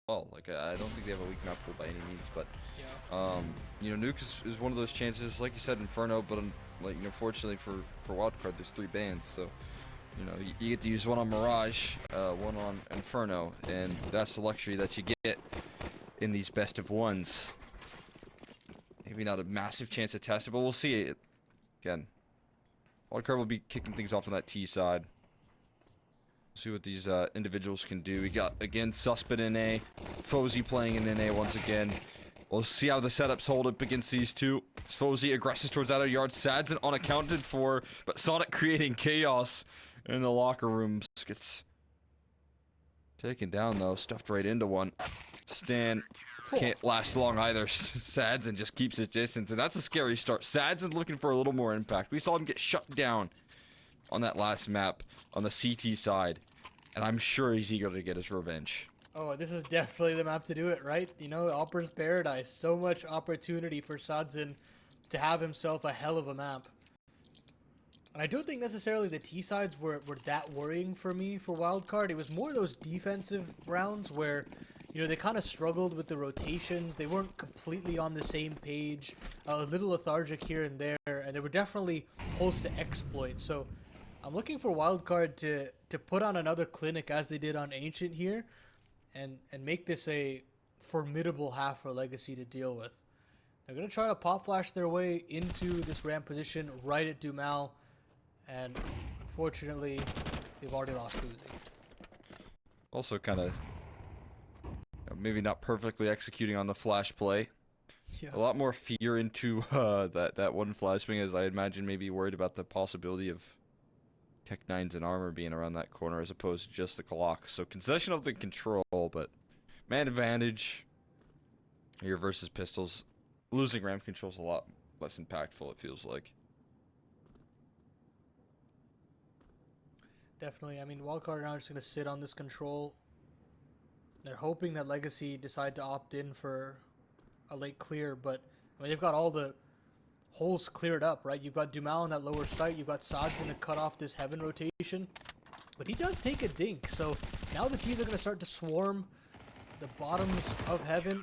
well. Like, I don't think they have a weak map pool by any means, but Yeah. you know, Nuke is one of those chances, like you said, Inferno, but like, you know, fortunately for Wildcard, there's 3 bans, so you know, you get to use one on Mirage, one on Inferno, and that's the luxury that you get in these best of ones. Maybe not a massive chance to test it, but we'll see it again. Wildcard will be kicking things off on that T side. See what these individuals can do. We got, again, Suspect in A. Fozy playing in A once again. We'll see how the setups hold up against these two. Fozy aggresses towards outer yard. Sadson unaccounted for, but Sonic creating chaos in the locker rooms. Gets taken down, though. Stuffed right into one. Stan can't last long either. Sadson just keeps his distance, and that's a scary start. Sadson looking for a little more impact. We saw him get shut down on that last map on the CT side, and I'm sure he's eager to get his revenge. Oh, this is definitely the map to do it, right? You know, Opera's Paradise. So much opportunity for Sadzin to have himself a hell of a map. And I don't think necessarily the T-sides were that worrying for me for Wildcard. It was more those defensive rounds where, you know, they kind of struggled with the rotations. They weren't completely on the same page. A little lethargic here and there. And they were definitely holes to exploit. So I'm looking for Wildcard to put on another clinic as they did on Ancient here. And make this a formidable half for Legacy to deal with. They're going to try to pop flash their way into this ramp position right at Dumal. And unfortunately, they've already lost Uzi. Also kind of maybe not perfectly executing on the flash play. Yeah. A lot more fear into that one flash swing, as I imagine maybe worried about the possibility of Tech 9s and armor being around that corner as opposed to just the clock. So concession of the control, but man advantage here versus pistols. Losing ramp control is a lot less impactful, it feels like. Definitely. I mean, Wildcard are now just going to sit on this control. They're hoping that Legacy decide to opt in for a late clear, but I mean, they've got all the holes cleared up, right? You've got Dumal on that lower site. You've got Sadzin to cut off this Heaven rotation. But he does take a dink, so now the teams are going to start to swarm the bottoms of Heaven.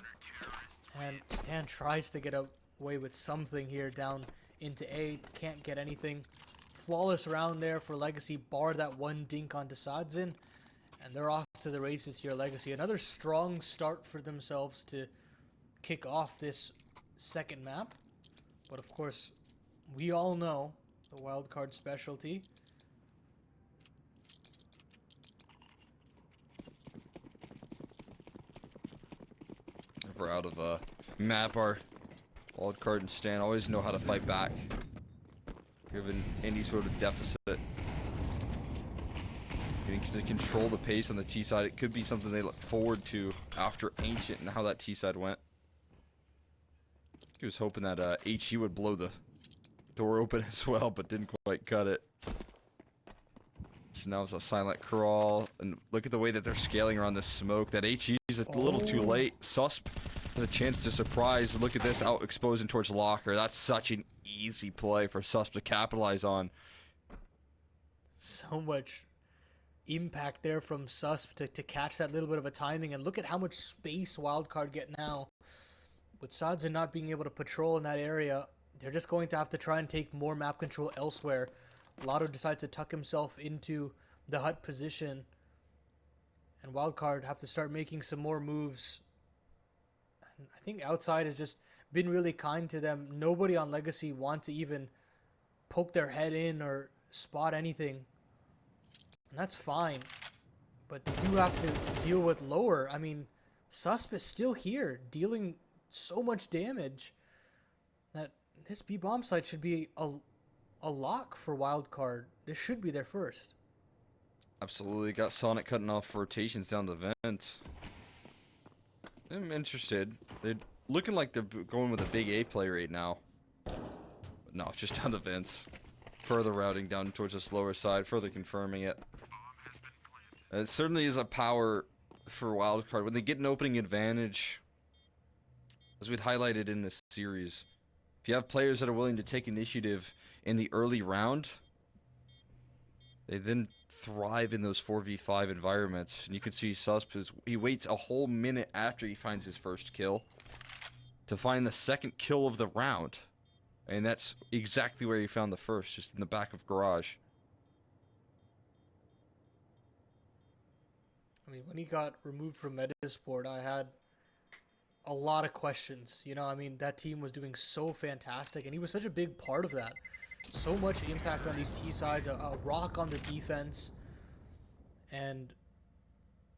And Stan tries to get away with something here down into A. Can't get anything. Flawless round there for Legacy. Bar that one dink onto Sadzin. And they're off to the races here, Legacy. Another strong start for themselves to kick off this second map. But of course, we all know the wildcard specialty. If we're out of map, our wildcard and Stan always know how to fight back, given any sort of deficit. Getting to control the pace on the T side, it could be something they look forward to after Ancient and how that T side went. He was hoping that HE would blow the door open as well, but didn't quite cut it. So now it's a silent crawl, and look at the way that they're scaling around this smoke. That HE is a little too late. Susp has a chance to surprise. Look at this, out exposing towards Locker. That's such an easy play for Susp to capitalize on. So much impact there from Susp to catch that little bit of a timing, and look at how much space Wildcard get now. With Sadzin not being able to patrol in that area, they're just going to have to try and take more map control elsewhere. Lotto decides to tuck himself into the hut position, and Wildcard have to start making some more moves. And I think Outside has just been really kind to them. Nobody on Legacy wants to even poke their head in or spot anything. And that's fine. But they do have to deal with lower. I mean, Susp is still here, dealing so much damage that this B-bomb site should be a lock for Wildcard. This should be their first. Absolutely. Got Sonic cutting off rotations down the vent. I'm interested. They're looking like they're going with a big A play right now. But no, it's just down the vents. Further routing down towards this lower side, further confirming it. And it certainly is a power for Wildcard. When they get an opening advantage, as we'd highlighted in this series, if you have players that are willing to take initiative in the early round, They then thrive in those 4v5 environments. And you can see Susp he waits a whole minute after he finds his first kill to find the second kill of the round. And that's exactly where he found the first, just in the back of garage. I mean, when he got removed from Metasport, I had a lot of questions. You know, I mean, that team was doing so fantastic, and he was such a big part of that. So much impact on these T sides, a rock on the defense, and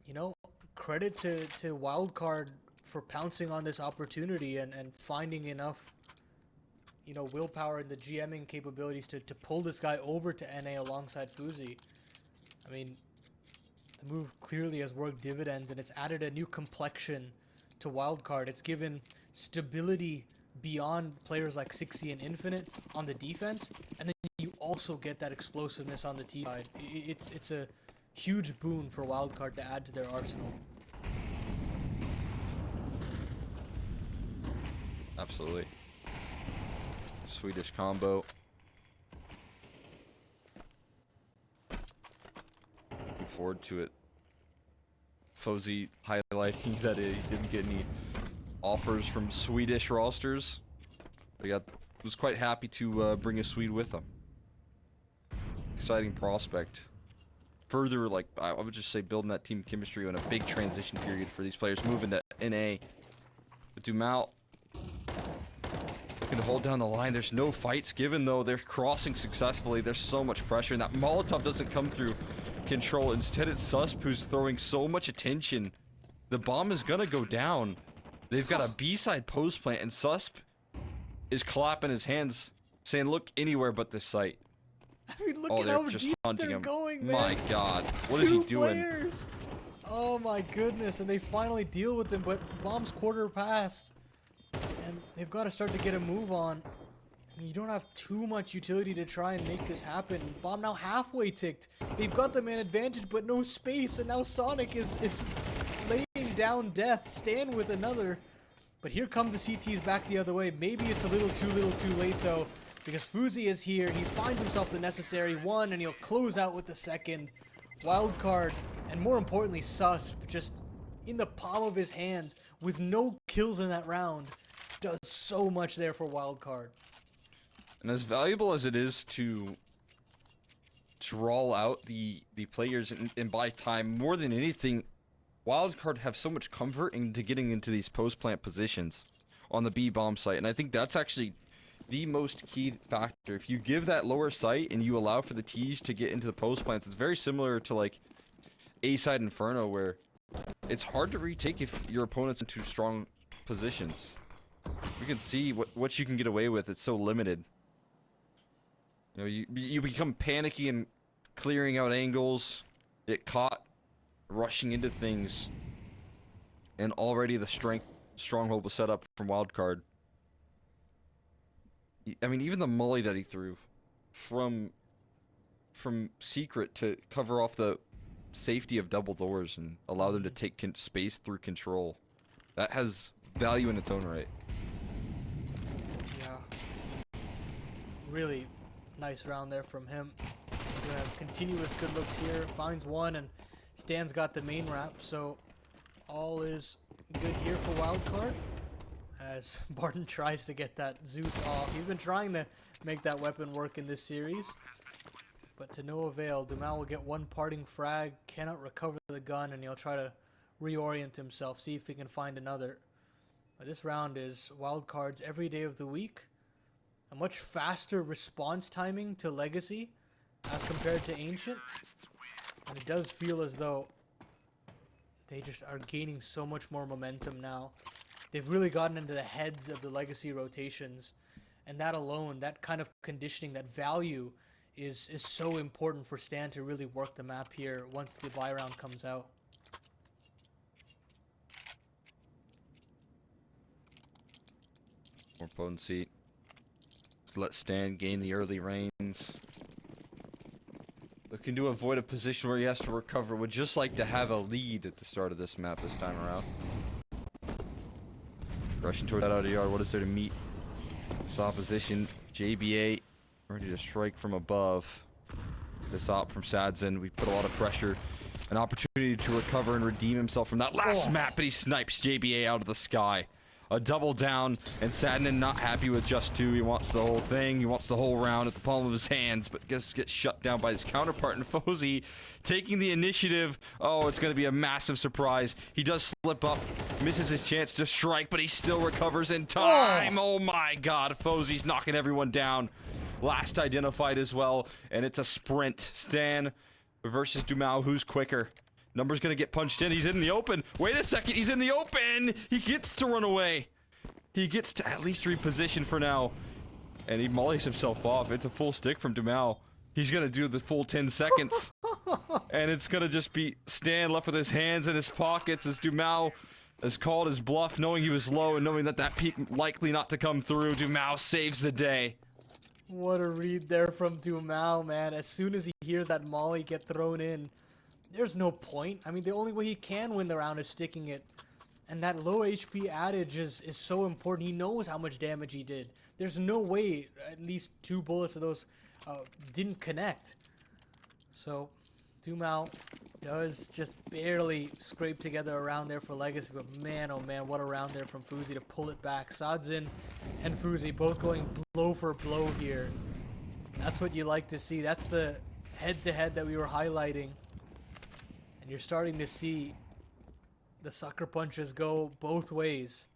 you know, credit to Wildcard for pouncing on this opportunity and finding enough, you know, willpower and the GMing capabilities to pull this guy over to NA alongside Fuzi. I mean, the move clearly has worked dividends, and it's added a new complexion to Wildcard. It's given stability beyond players like Sixy and Infinite on the defense, and then you also get that explosiveness on the T side. It's a huge boon for Wildcard to add to their arsenal. Absolutely. Swedish combo. Looking forward to it. Fozy highlighting that he didn't get any offers from Swedish rosters. Was quite happy to bring a Swede with him. Exciting prospect. Further, like, I would just say building that team chemistry in a big transition period for these players moving to NA. But Dumal looking to hold down the line. There's no fights given, though. They're crossing successfully. There's so much pressure, and that Molotov doesn't come through control. Instead, it's Susp who's throwing so much attention. The bomb is gonna go down. They've got a B-side post plant, and Susp is clapping his hands, saying, "Look anywhere but this site." I mean, look at how deep they're going, man. My God, what is he doing? Players. Oh my goodness, and they finally deal with him, but bomb's quarter past, and they've got to start to get a move on. I mean, you don't have too much utility to try and make this happen. Bomb now halfway ticked. They've got the man advantage, but no space, and now Sonic is laying down death. Stand with another. But here come the CTs back the other way. Maybe it's a little too late, though, because Fuzi is here. He finds himself the necessary one, and he'll close out with the second. Wildcard, and more importantly, Susp, just in the palm of his hands, with no kills in that round, does so much there for Wildcard. And as valuable as it is to draw out the players and buy time, more than anything, Wildcard have so much comfort into getting into these post-plant positions on the B bomb site. And I think that's actually the most key factor. If you give that lower site and you allow for the T's to get into the post-plants, it's very similar to like A-side Inferno, where it's hard to retake if your opponent's in too strong positions. You can see what you can get away with. It's so limited. You know, you become panicky and clearing out angles, get caught rushing into things, and already the stronghold was set up from Wildcard. I mean, even the molly that he threw from secret to cover off the safety of double doors and allow them to take space through control, that has value in its own right. Yeah. Really nice round there from him. He's gonna have continuous good looks here. Finds one, and Stan's got the main wrap, so all is good here for Wildcard. As Barton tries to get that Zeus off. He's been trying to make that weapon work in this series, but to no avail. Dumal will get one parting frag, cannot recover the gun, and he'll try to reorient himself, see if he can find another. But this round is Wildcard's every day of the week. A much faster response timing to Legacy as compared to Ancient. And it does feel as though they just are gaining so much more momentum now. They've really gotten into the heads of the Legacy rotations. And that alone, that kind of conditioning, that value is so important for Stan to really work the map here once the buy round comes out. More potency. Let Stan gain the early reins. Looking to avoid a position where he has to recover. Would just like to have a lead at the start of this map this time around. Rushing toward that outer yard. What is there to meet this opposition? JBA ready to strike from above. this op from Sadzin. We put a lot of pressure, an opportunity to recover and redeem himself from that last map, but he snipes JBA out of the sky. A double down, and Sadnin not happy with just 2. He wants the whole thing. He wants the whole round at the palm of his hands, but gets shut down by his counterpart. And Fozy taking the initiative. Oh, it's going to be a massive surprise. He does slip up, misses his chance to strike, but he still recovers in time. Oh my god, Fozy's knocking everyone down. Last identified as well, and it's a sprint. Stan versus Dumao, who's quicker? Number's gonna get punched in. He's in the open. Wait a second, he's in the open. He gets to run away. He gets to at least reposition for now. And he mollies himself off. It's a full stick from Dumao. He's gonna do the full 10 seconds. And it's gonna just be Stan left with his hands in his pockets as Dumao has called his bluff, knowing he was low and knowing that that peak likely not to come through. Dumao saves the day. What a read there from Dumao, man. As soon as he hears that molly get thrown in, there's no point. I mean, the only way he can win the round is sticking it. And that low HP adage is so important. He knows how much damage he did. There's no way at least 2 bullets of those didn't connect. So, Dumao does just barely scrape together a round there for Legacy. But man, oh man, what a round there from Fuzi to pull it back. Sadzin and Fuzi both going blow for blow here. That's what you like to see. That's the head-to-head that we were highlighting. And you're starting to see the sucker punches go both ways.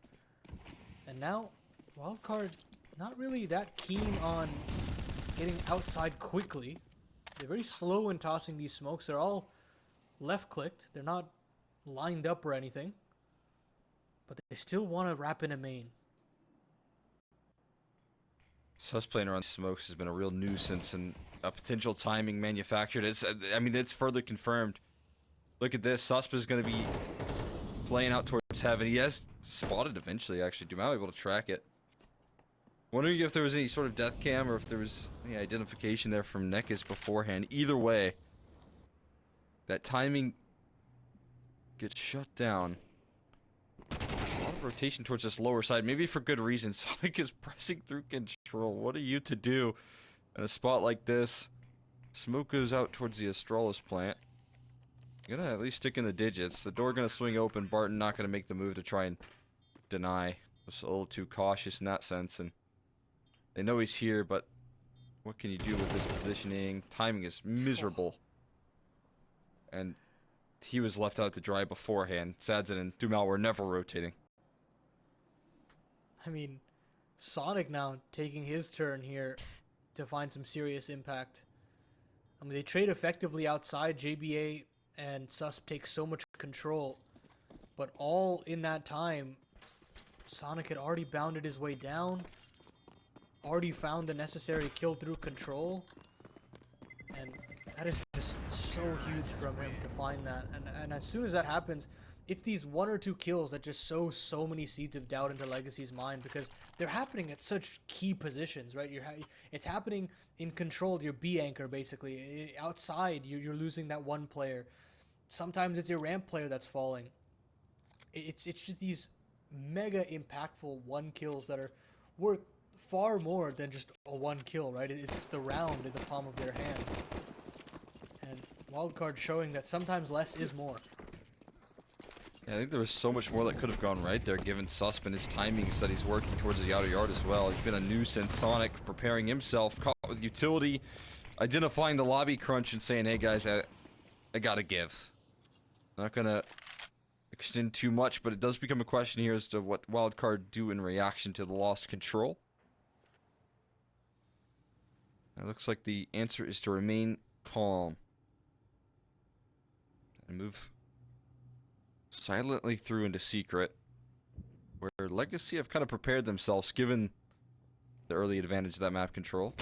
And now, Wildcard not really that keen on getting outside quickly. They're very slow in tossing these smokes. They're all left-clicked. They're not lined up or anything. But they still want to wrap in a main. Sus playing around smokes has been a real nuisance and a potential timing manufactured. I mean, it's further confirmed. Look at this. Susp is going to be playing out towards heaven. He has spotted eventually, actually. Dumao able to track it. Wondering if there was any sort of death cam or if there was any identification there from Nekis beforehand. Either way, that timing gets shut down. A lot of rotation towards this lower side, maybe for good reason. Sonic is pressing through control. What are you to do in a spot like this? Smoke goes out towards the Astralis plant. Gonna at least stick in the digits. The door gonna swing open. Barton not gonna make the move to try and deny. Was a little too cautious in that sense, and they know he's here, but what can you do with this positioning? Timing is miserable. And he was left out to dry beforehand. Sadzin and Dumao were never rotating. I mean, Sonic now taking his turn here to find some serious impact. I mean, they trade effectively outside. JBA and Susp take so much control, but all in that time, Sonic had already bounded his way down, already found the necessary kill through control, and that is just so huge from him to find that. And as soon as that happens, it's these 1 or 2 kills that just sow so many seeds of doubt into Legacy's mind, because they're happening at such key positions, right? It's happening in control, your B anchor basically. Outside, you're losing that one player. Sometimes it's your ramp player that's falling. It's just these mega impactful 1 kills that are worth far more than just a 1 kill, right? It's the round in the palm of their hands. And Wildcard showing that sometimes less is more. Yeah, I think there was so much more that could have gone right there, given Susp and his timings that he's working towards the outer yard as well. He's been a nuisance. Sonic preparing himself, caught with utility, identifying the lobby crunch and saying, hey guys, I gotta give. Not gonna extend too much, but it does become a question here as to what Wildcard do in reaction to the lost control. It looks like the answer is to remain calm and move silently through into secret, where Legacy have kind of prepared themselves given the early advantage of that map control.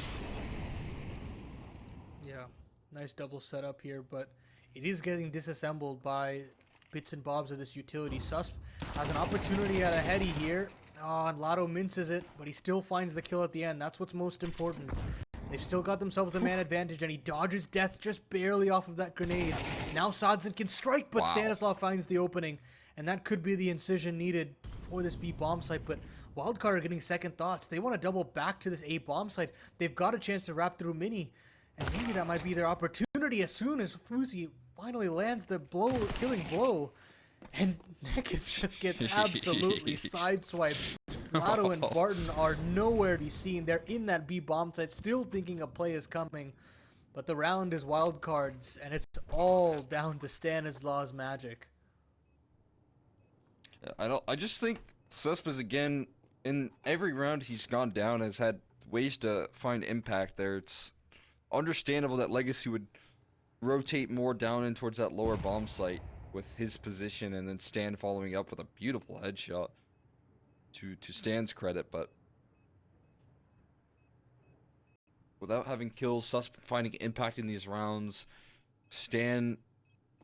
Yeah, nice double setup here, but it is getting disassembled by bits and bobs of this utility. Susp has an opportunity at a heady here. Oh, and Lotto minces it, but he still finds the kill at the end. That's what's most important. They've still got themselves the man advantage, and he dodges death just barely off of that grenade. Now Sadzin can strike, but Stanislav finds the opening, and that could be the incision needed for this B bomb site. But Wildcard are getting second thoughts. They want to double back to this A bomb site. They've got a chance to wrap through Mini, And maybe that might be their opportunity as soon as Fuzi finally lands the killing blow. And Nekis just gets absolutely sideswiped. Lotto and Barton are nowhere to be seen. They're in that B bomb site, still thinking a play is coming. But the round is wildcards, and it's all down to Stanislaus' magic. I just think Suspas again in every round he's gone down has had ways to find impact there. It's understandable that Legacy would rotate more down in towards that lower bomb site with his position, and then Stan following up with a beautiful headshot to Stan's credit, but without having kills, Sus finding impact in these rounds, Stan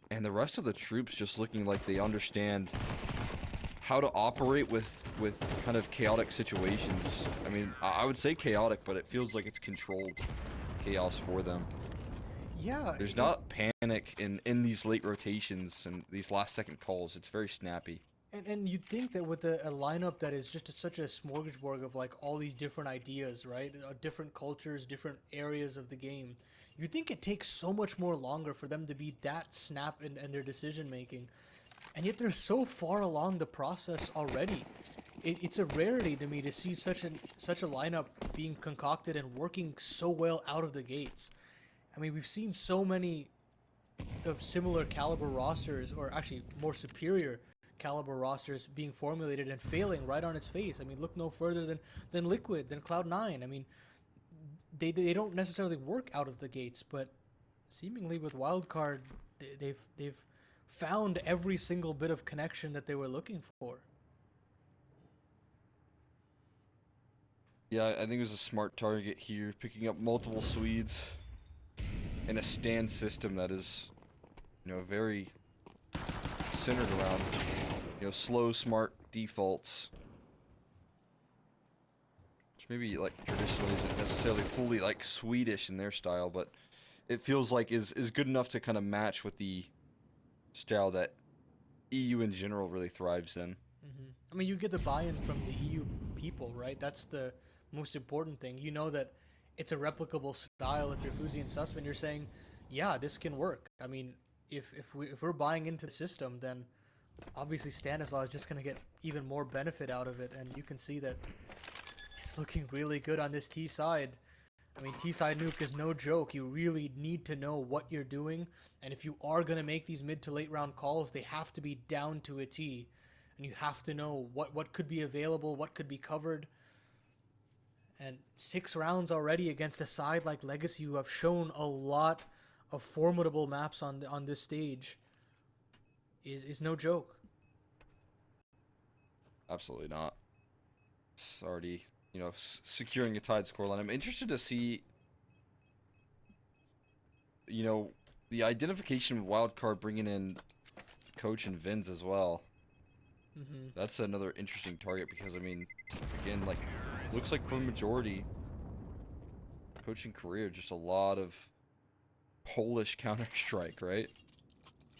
and the rest of the troops just looking like they understand how to operate with kind of chaotic situations. I mean, I would say chaotic, but it feels like it's controlled chaos for them. Yeah. There's not panic in these late rotations and these last second calls. It's very snappy. And you'd think that with a lineup that is just such a smorgasbord of like all these different ideas, right? Different cultures, different areas of the game. You'd think it takes so much more longer for them to be that snap in their decision making. And yet they're so far along the process already. It's a rarity to me to see such a lineup being concocted and working so well out of the gates. I mean, we've seen so many of similar caliber rosters, or actually more superior caliber rosters being formulated and failing right on its face. I mean, look no further than Liquid, than Cloud9. I mean, they don't necessarily work out of the gates, but seemingly with Wildcard, they've found every single bit of connection that they were looking for. Yeah, I think it was a smart target here, picking up multiple Swedes in a stand system that is, you know, very centered around, you know, slow, smart defaults. Which maybe, like, traditionally isn't necessarily fully, like, Swedish in their style, but it feels like is good enough to kind of match with the style that EU in general really thrives in. Mm-hmm. I mean, you get the buy-in from the EU people, right? That's the most important thing. You know that it's a replicable style. If you're Fuzi and Sussman, you're saying, yeah, this can work. I mean, if we're buying into the system, then obviously Stanislaus is just going to get even more benefit out of it, and you can see that it's looking really good on this T side. I mean, T side nuke is no joke. You really need to know what you're doing, and if you are going to make these mid to late round calls, they have to be down to a T, and you have to know what could be available, what could be covered. And 6 rounds already against a side like Legacy, who have shown a lot of formidable maps on this stage, is no joke. Absolutely not. It's already, you know, securing a tied scoreline. I'm interested to see, you know, the identification of Wildcard bringing in Coach and Vins as well. Mm-hmm. That's another interesting target because, I mean, again, like, looks like for the majority, coaching career, just a lot of Polish Counter-Strike, right?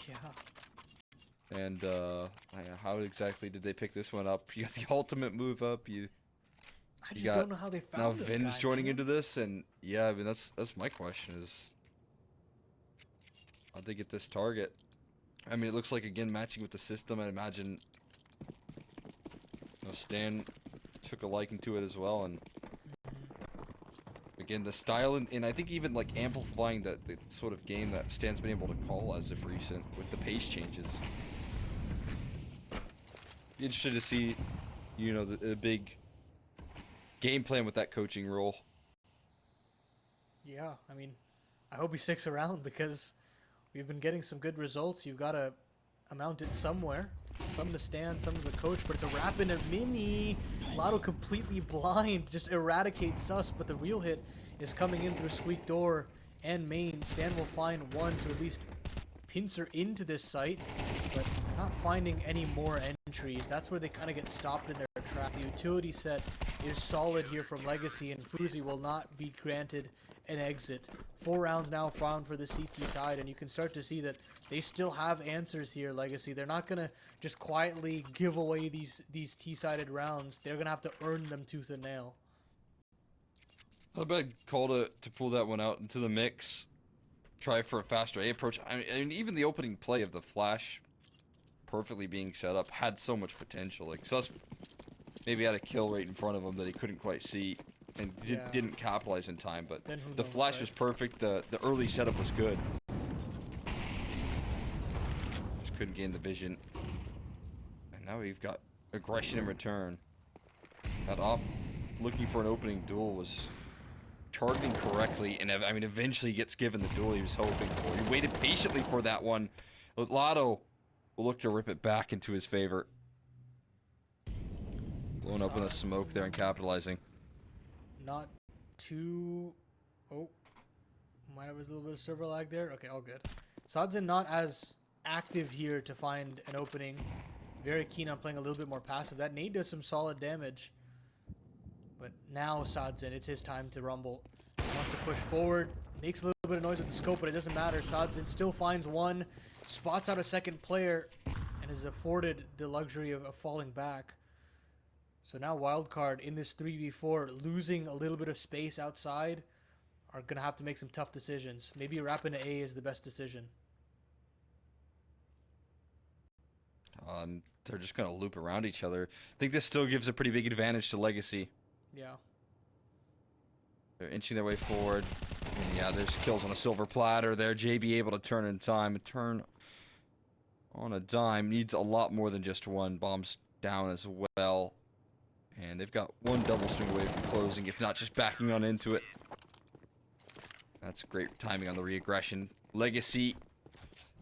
Yeah. And how exactly did they pick this one up? You got the ultimate move up. I just don't know how they found now this Vin's guy, joining man. into this, and yeah, I mean that's my question is, how'd they get this target? I mean, it looks like again matching with the system. I imagine, you know, Stan took a liking to it as well, and again the style and I think even like amplifying the sort of game that Stan's been able to call as of recent with the pace changes. Be interested to see, you know, the big game plan with that coaching role. Yeah, I mean, I hope he sticks around because we've been getting some good results. You've got to amount it somewhere. Some to Stan, some to the coach, but it's a wrap in a mini. Lotto completely blind, just eradicates Sus, but the real hit is coming in through Squeak Door and main. Stan will find one to at least pincer into this site, but they're not finding any more entries. That's where they kind of get stopped in their tracks. The utility set is solid here from Legacy, and Fuzi will not be granted an exit. 4 rounds now found for the CT side, and you can start to see that they still have answers here, Legacy. They're not going to just quietly give away these T-sided rounds. They're going to have to earn them tooth and nail. Not a bad call to pull that one out into the mix. Try for a faster A approach. I mean, even the opening play of the flash perfectly being set up had so much potential. Like, Sus maybe had a kill right in front of him that he couldn't quite see and didn't capitalize in time, but the flash was perfect. The early setup was good. Just couldn't gain the vision. And now we've got aggression in return. That op looking for an opening duel was targeting correctly, and I mean, eventually gets given the duel he was hoping for. He waited patiently for that one. Lotto will look to rip it back into his favor. Blowing up in the smoke there and capitalizing. Not too... Oh. Might have a little bit of server lag there. Okay, all good. Sadzin not as active here to find an opening. Very keen on playing a little bit more passive. That nade does some solid damage. But now Sadzin, it's his time to rumble. He wants to push forward. Makes a little bit of noise with the scope, but it doesn't matter. Sadzin still finds one. Spots out a second player. And is afforded the luxury of falling back. So now Wildcard in this 3v4, losing a little bit of space outside, are going to have to make some tough decisions. Maybe wrapping to A is the best decision. They're just going to loop around each other. I think this still gives a pretty big advantage to Legacy. Yeah. They're inching their way forward. And yeah, there's kills on a silver platter there. JB able to turn in time. A turn on a dime needs a lot more than just one. Bombs down as well. And they've got one double swing away from closing, if not just backing on into it. That's great timing on the re-aggression. Legacy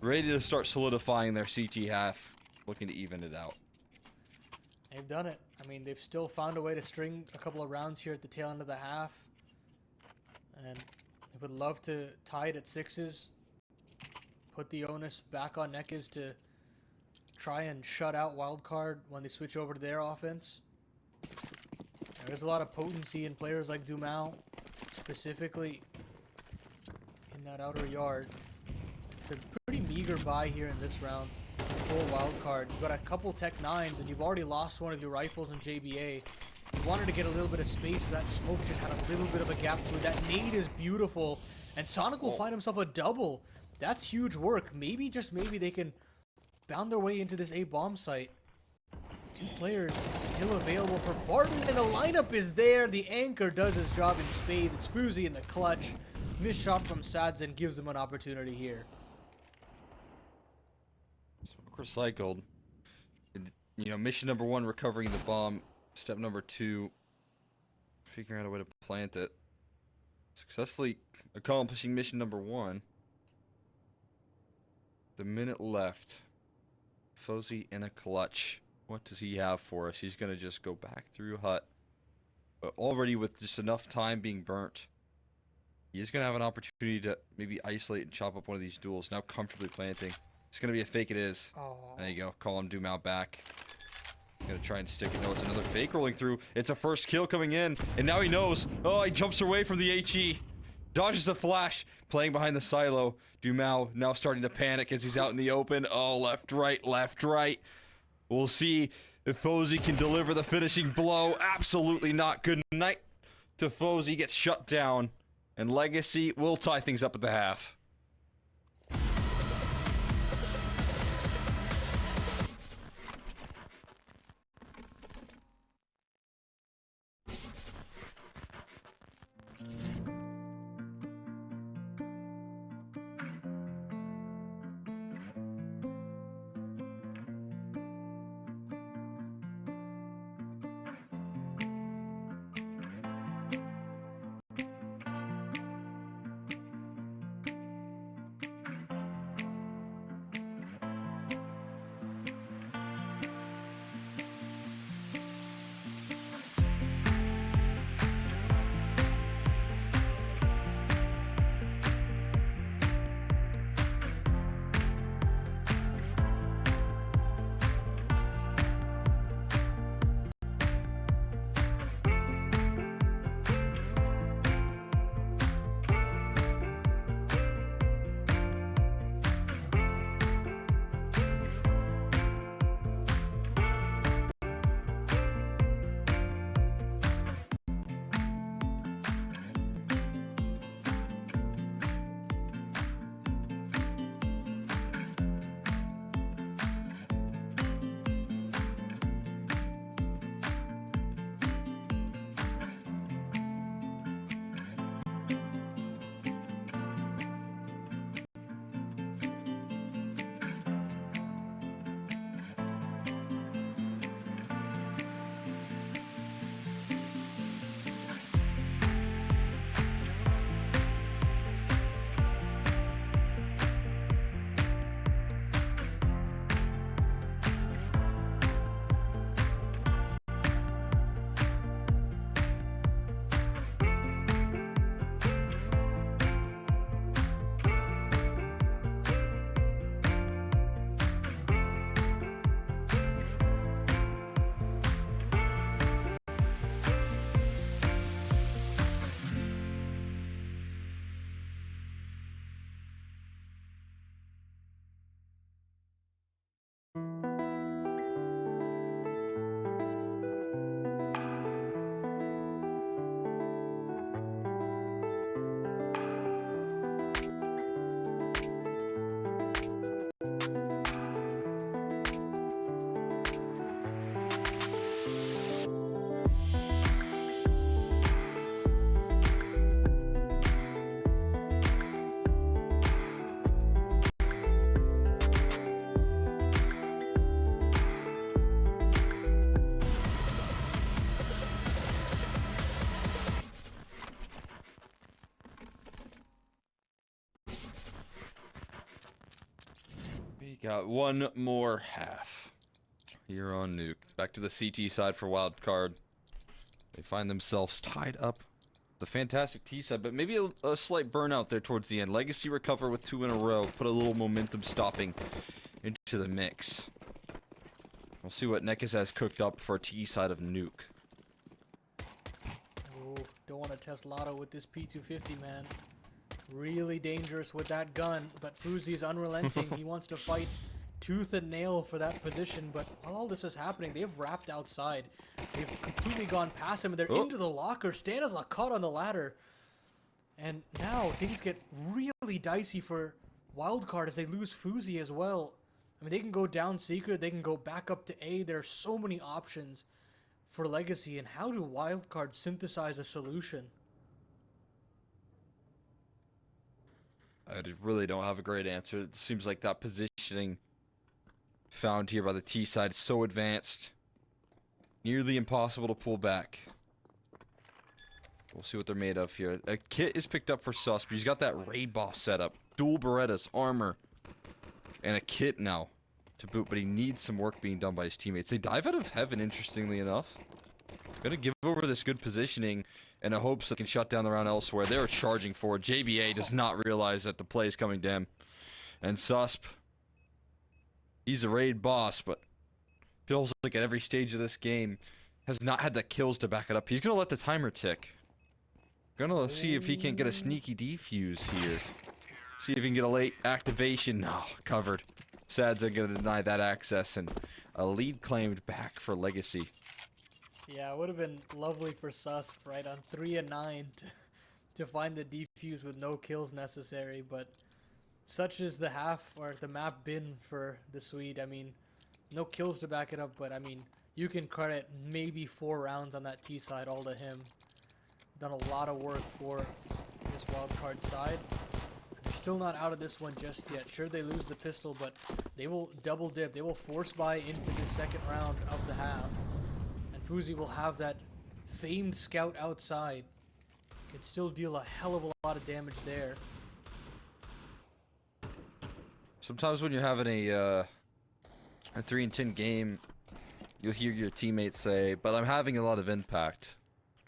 ready to start solidifying their CT half, looking to even it out. They've done it. I mean, they've still found a way to string a couple of rounds here at the tail end of the half. And they would love to tie it at 6s. Put the onus back on Nekes to try and shut out Wildcard when they switch over to their offense. There's a lot of potency in players like Dumao, specifically in that outer yard. It's a pretty meager buy here in this round. Full Wildcard. You've got a couple Tech 9s, and you've already lost one of your rifles in JBA. You wanted to get a little bit of space, but that smoke just had a little bit of a gap to it. That nade is beautiful, and Sonic will find himself a double. That's huge work. Maybe, just maybe, they can bound their way into this A bomb site. Two players still available for Barton, and the lineup is there. The anchor does his job in spades. It's Fuzi in the clutch. Missed shot from Sadzin gives him an opportunity here. Smoke recycled. You know, mission number 1, recovering the bomb. Step number 2, figuring out a way to plant it. Successfully accomplishing mission number 1. The minute left. Fuzi in a clutch. What does he have for us? He's going to just go back through hut. But already with just enough time being burnt, he's going to have an opportunity to maybe isolate and chop up one of these duels. Now comfortably planting. It's going to be a fake it is. Aww. There you go. Call him Dumao back. Going to try and stick it. No, it's another fake rolling through. It's a first kill coming in. And now he knows. Oh, he jumps away from the HE. Dodges the flash. Playing behind the silo. Dumao now starting to panic as he's out in the open. Oh, left, right, left, right. We'll see if Fuzi can deliver the finishing blow. Absolutely not. Good night to Fuzi. Gets shut down. And Legacy will tie things up at the half. got one more half here on Nuke. Back to the CT side for Wildcard. They find themselves tied up. The fantastic T side, but maybe a slight burnout there towards the end. Legacy recover with 2 in a row. Put a little momentum stopping into the mix. We'll see what Nekas has cooked up for T side of Nuke. Oh, don't want to test Lotto with this P250, man. Really dangerous with that gun, but Fuzi is unrelenting. He wants to fight tooth and nail for that position, but while all this is happening, they've wrapped outside. They've completely gone past him, and they're into the locker. Stanislav caught on the ladder. And now things get really dicey for Wildcard as they lose Fuzi as well. I mean, they can go down secret, they can go back up to A. There are so many options for Legacy, and how do Wildcard synthesize a solution? I really don't have a great answer. It seems like that positioning found here by the T side is so advanced. Nearly impossible to pull back. We'll see what they're made of here. A kit is picked up for Sus, but he's got that raid boss setup. Dual Berettas, armor, and a kit now to boot, but he needs some work being done by his teammates. They dive out of heaven, interestingly enough. Gonna give over this good positioning in the hopes they can shut down the round elsewhere. They're charging forward. JBA does not realize that the play is coming to him. And Susp, he's a raid boss, but feels like at every stage of this game has not had the kills to back it up. He's gonna let the timer tick. Gonna see if he can't get a sneaky defuse here. See if he can get a late activation. No, covered. Sads are gonna deny that access, and a lead claimed back for Legacy. Yeah, it would have been lovely for Sus, right, on 3 and 9 to find the defuse with no kills necessary, but such is the half, or the map been for the Swede. I mean, no kills to back it up, but I mean, you can credit maybe 4 rounds on that T side all to him. Done a lot of work for this Wildcard side. They're still not out of this one just yet. Sure, they lose the pistol, but they will double dip. They will force buy into this second round of the half. And Fuzi will have that famed scout outside. Can still deal a hell of a lot of damage there. Sometimes when you're having a 3 and 10 game, you'll hear your teammates say, but I'm having a lot of impact.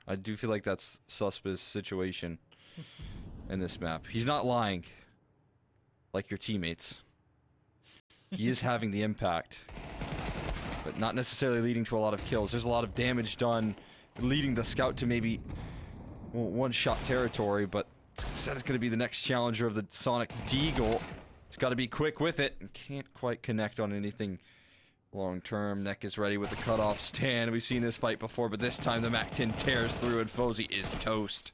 I do feel like that's Susp's situation in this map. He's not lying, like your teammates. He is having the impact, but not necessarily leading to a lot of kills. There's a lot of damage done, leading the scout to maybe one-shot territory, but said it's going to be the next challenger of the Sonic Deagle. He's got to be quick with it, and can't quite connect on anything long term. Neck is ready with the cutoff stand. We've seen this fight before, but this time the MAC-10 tears through and Fozy is toast.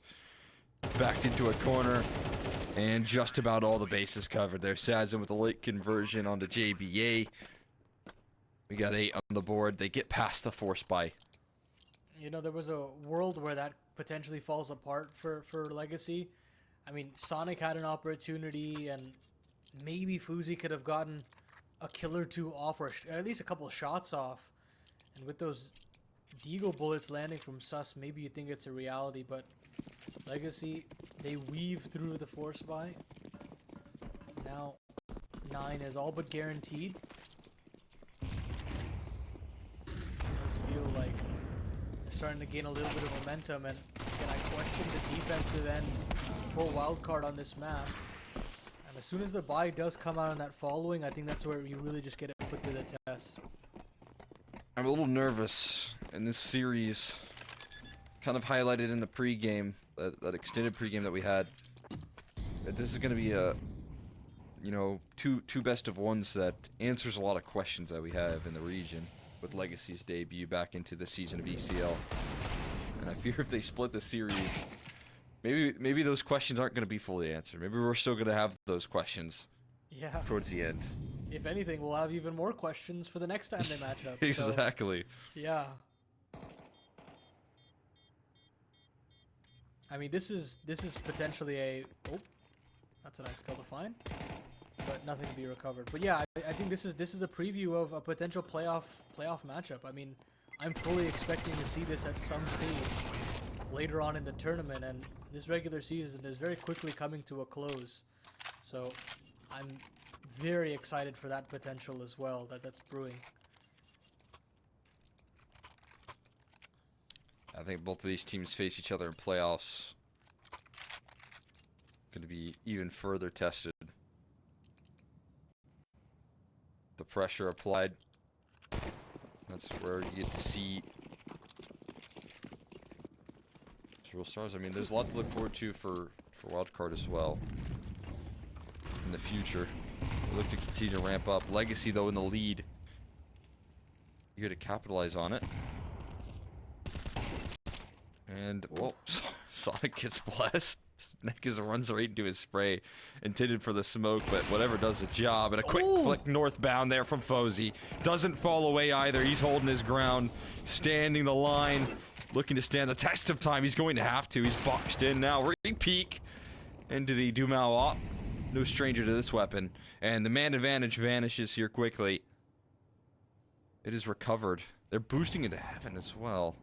Backed into a corner, and just about all the bases covered there. Sazin with a late conversion onto JBA. We got 8 on the board. They get past the force buy. You know, there was a world where that potentially falls apart for Legacy. I mean, Sonic had an opportunity, and maybe Fuzi could have gotten a kill or 2 off, or at least a couple of shots off. And with those Deagle bullets landing from Sus, maybe you think it's a reality, but Legacy, they weave through the force buy. Now 9 is all but guaranteed. It does feel like they're starting to gain a little bit of momentum, and again, I question the defensive end for Wildcard on this map. As soon as the buy does come out on that following, I think that's where you really just get it put to the test. I'm a little nervous in this series. Kind of highlighted in the pregame, that extended pregame that we had. That this is going to be a, you know, two best of ones that answers a lot of questions that we have in the region with Legacy's debut back into the season of ECL. And I fear if they split the series, maybe those questions aren't going to be fully answered. Maybe we're still going to have those questions towards the end. If anything, we'll have even more questions for the next time they match up. Exactly. So, yeah. I mean, this is potentially a... Oh, that's a nice kill to find. But nothing to be recovered. But yeah, I think this is a preview of a potential playoff matchup. I mean, I'm fully expecting to see this at some stage later on in the tournament, and this regular season is very quickly coming to a close. So I'm very excited for that potential as well that's brewing. I think both of these teams face each other in playoffs. Going to be even further tested. The pressure applied. That's where you get to see real stars. I mean, there's a lot to look forward to for Wildcard as well in the future. They look to continue to ramp up. Legacy, though, in the lead. You're to capitalize on it. And, well, Sonic gets blessed. Nekis runs right into his spray, intended for the smoke, but whatever does the job. And a quick flick northbound there from Fozy. Doesn't fall away either. He's holding his ground, standing the line, looking to stand the test of time. He's going to have to. He's boxed in now. Re-peek into the Dumao op. No stranger to this weapon. And the man advantage vanishes here quickly. It is recovered. They're boosting into heaven as well.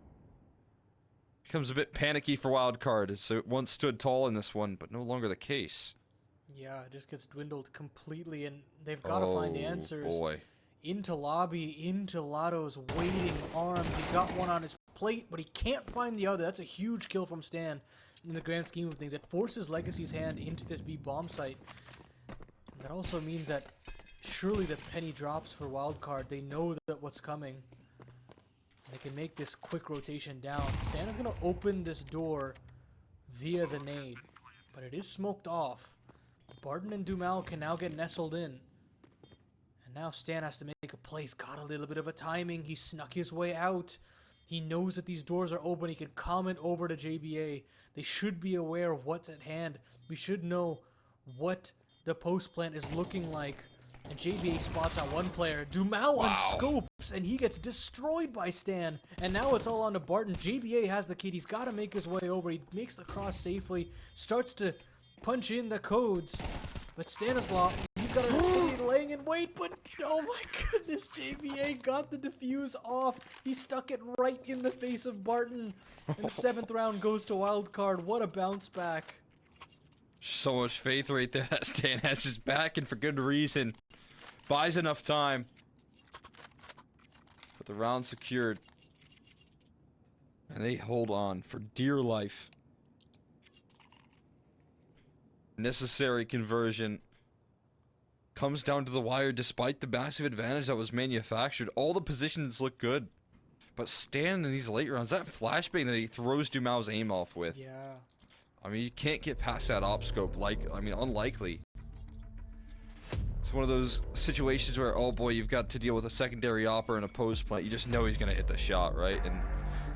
Becomes a bit panicky for Wildcard, so it once stood tall in this one, but no longer the case. Yeah, it just gets dwindled completely, and they've got to find answers. Boy. Into lobby, into Lotto's waiting arms. He got one on his plate, but he can't find the other. That's a huge kill from Stan in the grand scheme of things. It forces Legacy's hand into this B bomb site. And that also means that surely the penny drops for Wildcard. They know that what's coming. They can make this quick rotation down. Stan is going to open this door via the nade, but it is smoked off. Barton and Dumao can now get nestled in. And now Stan has to make a play. He's got a little bit of a timing. He snuck his way out. He knows that these doors are open. He can comment over to JBA. They should be aware of what's at hand. We should know what the post plant is looking like. And JBA spots on one player. Dumao on scopes, and he gets destroyed by Stan. And now it's all on to Barton. JBA has the kid. He's got to make his way over. He makes the cross safely. Starts to punch in the codes. But Stanislav, he's got to stay laying in wait. But oh my goodness, JBA got the defuse off. He stuck it right in the face of Barton. And 7th round goes to Wildcard. What a bounce back. So much faith right there that Stan has his back, and for good reason. Buys enough time. But the round secured. And they hold on for dear life. Necessary conversion. Comes down to the wire despite the massive advantage that was manufactured. All the positions look good. But Stan in these late rounds, that flashbang that he throws Dumao's aim off with. Yeah. I mean, you can't get past that op scope. Unlikely. It's one of those situations where, oh boy, you've got to deal with a secondary opper and a post plant. You just know he's going to hit the shot, right? And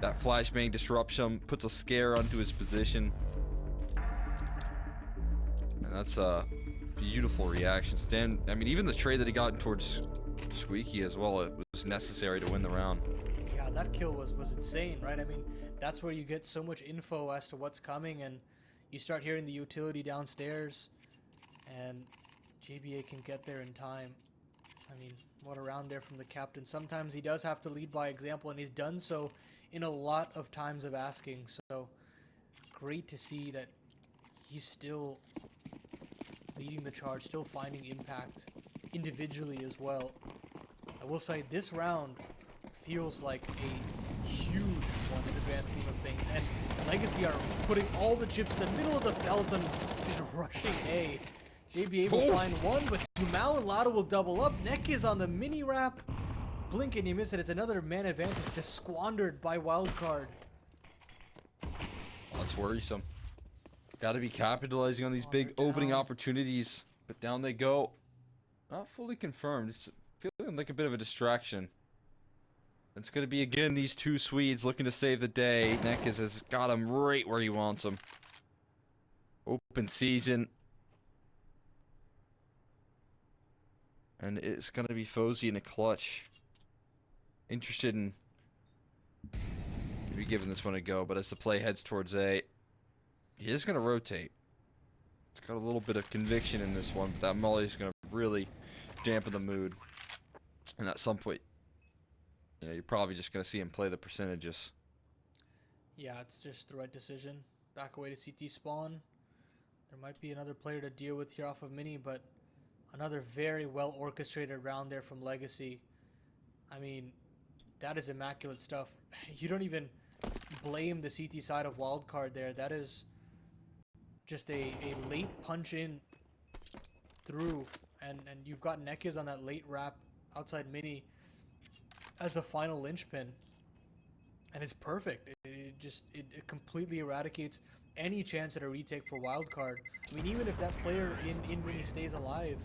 that flashbang disrupts him, puts a scare onto his position. And that's a beautiful reaction. Stan, I mean, even the trade that he got towards Squeaky as well, it was necessary to win the round. Yeah, that kill was insane, right? I mean, that's where you get so much info as to what's coming, and you start hearing the utility downstairs, and JBA can get there in time. I mean, what a round there from the captain. Sometimes he does have to lead by example, and he's done so in a lot of times of asking. So great to see that he's still leading the charge, still finding impact individually as well. I will say this round feels like a huge one in the grand scheme of things, and Legacy are putting all the chips in the middle of the Felton, just rushing A. JBA will find one, but Dumao and Lotto will double up. Neck is on the mini wrap. Blink and you miss it. It's another man advantage just squandered by Wildcard. Oh, that's worrisome. Got to be capitalizing on these big opening opportunities, but down they go. Not fully confirmed. It's feeling like a bit of a distraction. It's going to be, again, these two Swedes looking to save the day. Nekis has got him right where he wants him. Open season. And it's going to be Fozy in a clutch. Interested in maybe giving this one a go, but as the play heads towards A, he is going to rotate. It's got a little bit of conviction in this one, but that molly is going to really dampen the mood. And at some point, you know, you're probably just going to see him play the percentages. Yeah, it's just the right decision. Back away to CT spawn. There might be another player to deal with here off of mini, but Another very well orchestrated round there from Legacy. I mean, that is immaculate stuff. You don't even blame the CT side of Wildcard there. That is just a late punch in through, and you've got Nekis on that late wrap outside mini as a final linchpin, and it's perfect. It completely eradicates any chance at a retake for Wildcard. I mean, even if that player in mini stays alive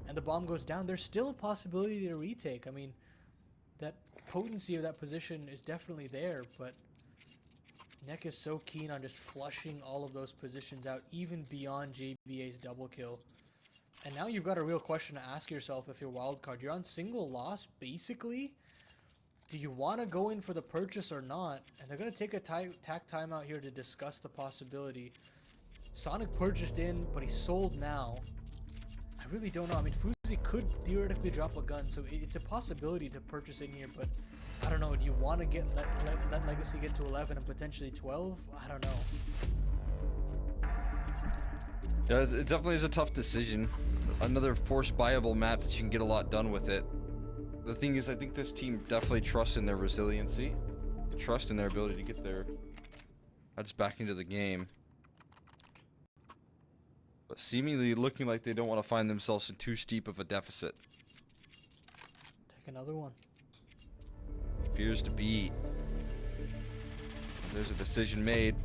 and the bomb goes down, there's still a possibility to retake. I mean, that potency of that position is definitely there, but Nek is so keen on just flushing all of those positions out, even beyond JBA's double kill. And now you've got a real question to ask yourself if you're Wildcard. You're on single loss, basically. Do you want to go in for the purchase or not? And they're going to take a tack timeout here to discuss the possibility. Sonic purchased in, but he's sold now. I really don't know. I mean, Fuzi could theoretically drop a gun, so it's a possibility to purchase in here, but I don't know. Do you want to let Legacy get to 11 and potentially 12? I don't know. Yeah, it definitely is a tough decision. Another force buyable map that you can get a lot done with it. The thing is, I think this team definitely trusts in their resiliency. They trust in their ability to get their heads back into the game. But seemingly looking like they don't want to find themselves in too steep of a deficit. Take another one. Appears to be. There's a decision made.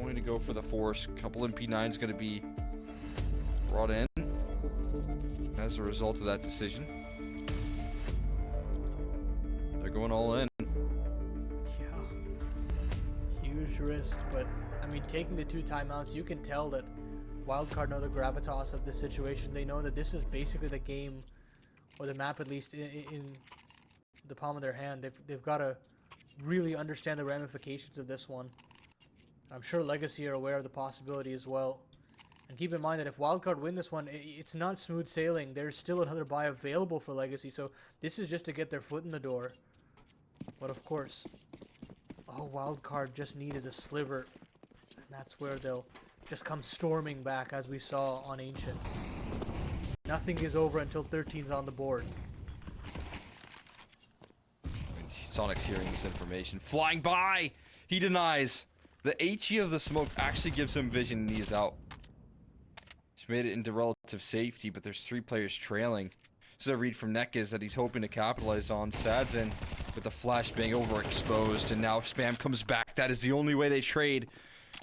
Going to go for the force. Couple MP9 is going to be brought in as a result of that decision. They're going all in. Yeah. Huge risk, but I mean, taking the 2 timeouts, you can tell that Wildcard know the gravitas of the situation. They know that this is basically the game, or the map at least, in the palm of their hand. They've got to really understand the ramifications of this one. I'm sure Legacy are aware of the possibility as well. And keep in mind that if Wildcard win this one, it's not smooth sailing. There's still another buy available for Legacy, so this is just to get their foot in the door. But of course, all Wildcard just need is a sliver, and that's where they'll just come storming back, as we saw on Ancient. Nothing is over until 13's on the board. Sonic's hearing this information. Flying by! He denies. The HE of the smoke actually gives him vision and he's out. He's made it into relative safety, but there's 3 players trailing. So the read from Nek is that he's hoping to capitalize on. Sad's in with the flashbang overexposed, and now Spam comes back. That is the only way they trade.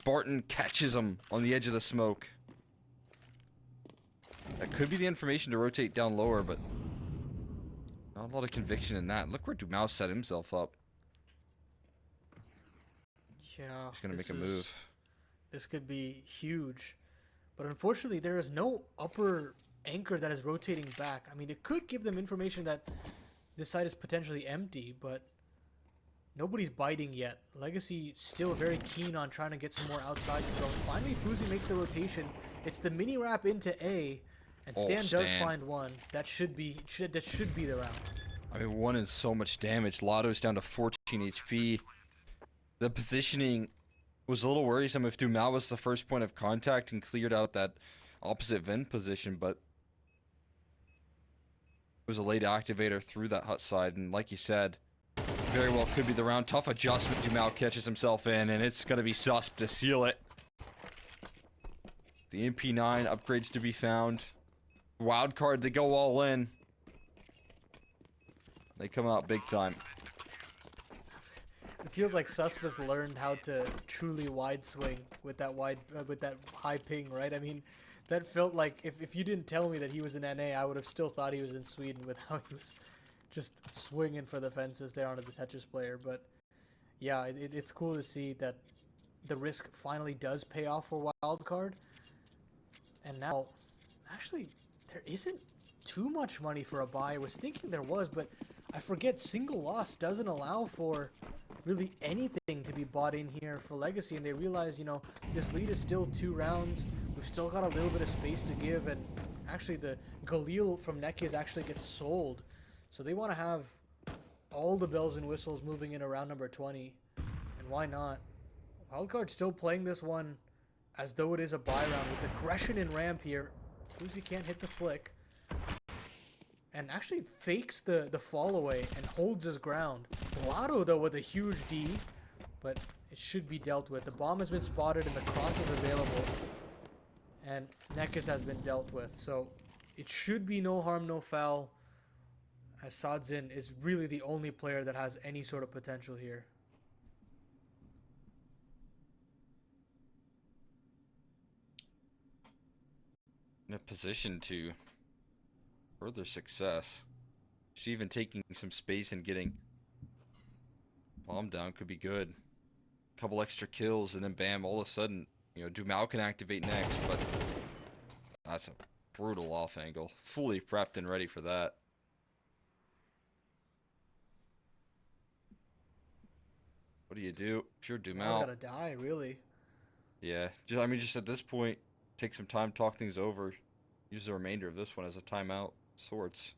Barton catches him on the edge of the smoke. That could be the information to rotate down lower, but not a lot of conviction in that. Look where Dumao set himself up. Yeah. He's going to make a move. This could be huge. But unfortunately, there is no upper anchor that is rotating back. I mean, it could give them information that this side is potentially empty, but nobody's biting yet. Legacy still very keen on trying to get some more outside control. Finally, Fuzi makes the rotation. It's the mini wrap into A, and Stan does find one. That should be the round. I mean, 1 is so much damage. Lotto's down to 14 HP. The positioning was a little worrisome if Dumao was the first point of contact and cleared out that opposite vent position, but it was a late activator through that hut side, and like you said, very well could be the round. Tough adjustment. Dumao catches himself in, and it's going to be Susp to seal it. The MP9 upgrades to be found. Wildcard, they go all in. They come out big time. It feels like Susp has learned how to truly wide swing with that high ping, right? I mean, that felt like if you didn't tell me that he was in NA, I would have still thought he was in Sweden with how he was just swinging for the fences there onto the Tetris player. But yeah, it's cool to see that the risk finally does pay off for Wildcard. And now, actually, there isn't too much money for a buy. I was thinking there was, but I forget single loss doesn't allow for really anything to be bought in here for Legacy, and they realize, you know, this lead is still 2 rounds. We've still got a little bit of space to give, and actually the Galil from Nekis actually gets sold. So they want to have all the bells and whistles moving in around number 20, and why not? Wildcard still playing this one as though it is a buy round with aggression in ramp here. Uzi can't hit the flick. And actually fakes the fall away and holds his ground. Lotto, though, with a huge D. But it should be dealt with. The bomb has been spotted and the cross is available. And Nekis has been dealt with. So it should be no harm, no foul. As Sadzin is really the only player that has any sort of potential here. In a position to further success. Just even taking some space and getting bomb down could be good. Couple extra kills and then bam, all of a sudden, you know, Dumao can activate next, but that's a brutal off angle. Fully prepped and ready for that. What do you do if you're Dumao? Gotta die, really. Yeah, just at this point, take some time, talk things over, use the remainder of this one as a timeout, sorts.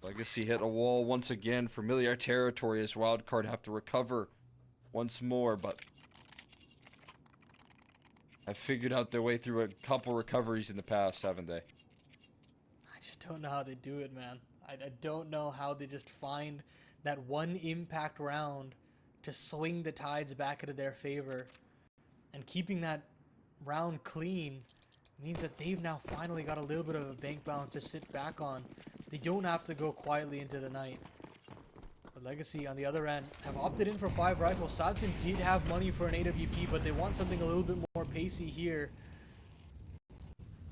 Legacy hit a wall once again. Familiar territory as Wildcard have to recover once more, but have figured out their way through a couple recoveries in the past, haven't they? I just don't know how they do it, man. I don't know how they just find that one impact round to swing the tides back into their favor. And keeping that round clean means that they've now finally got a little bit of a bank balance to sit back on. They don't have to go quietly into the night. But Legacy, on the other end, have opted in for 5 rifles. Sadzin did have money for an AWP, but they want something a little bit more pacey here.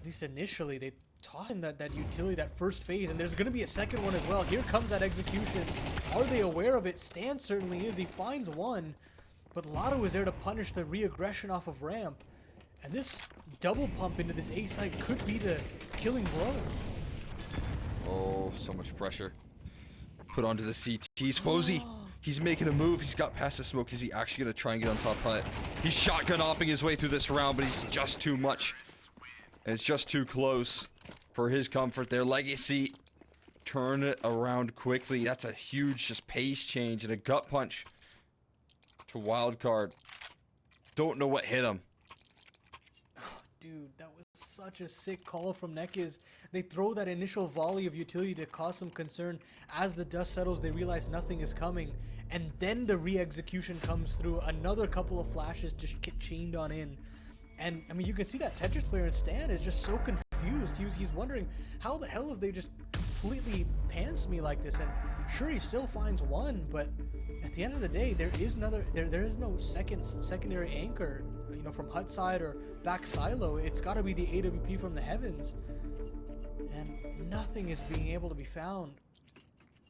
At least initially, they taught in that utility, that first phase, and there's going to be a second one as well. Here comes that execution. Are they aware of it? Stan certainly is. He finds one, but Lotto is there to punish the re-aggression off of ramp. And this double pump into this A site could be the killing blow. Oh, so much pressure. Put onto the CTs. Fozy, he's making a move. He's got past the smoke. Is he actually going to try and get on top hut? He's shotgun hopping his way through this round, but he's just too much. And it's just too close for his comfort there. Legacy, turn it around quickly. That's a huge just pace change and a gut punch to Wildcard. Don't know what hit him. Dude, that was such a sick call from Nekis. They throw that initial volley of utility to cause some concern. As the dust settles, they realize nothing is coming. And then the re-execution comes through. Another couple of flashes just get chained on in. And, I mean, you can see that Tetris player in Stan is just so confused. He's wondering, how the hell have they just completely pantsed me like this? And sure, he still finds one, but at the end of the day, there is no secondary anchor, you know, from hut side or back silo. It's got to be the AWP from the heavens, and nothing is being able to be found.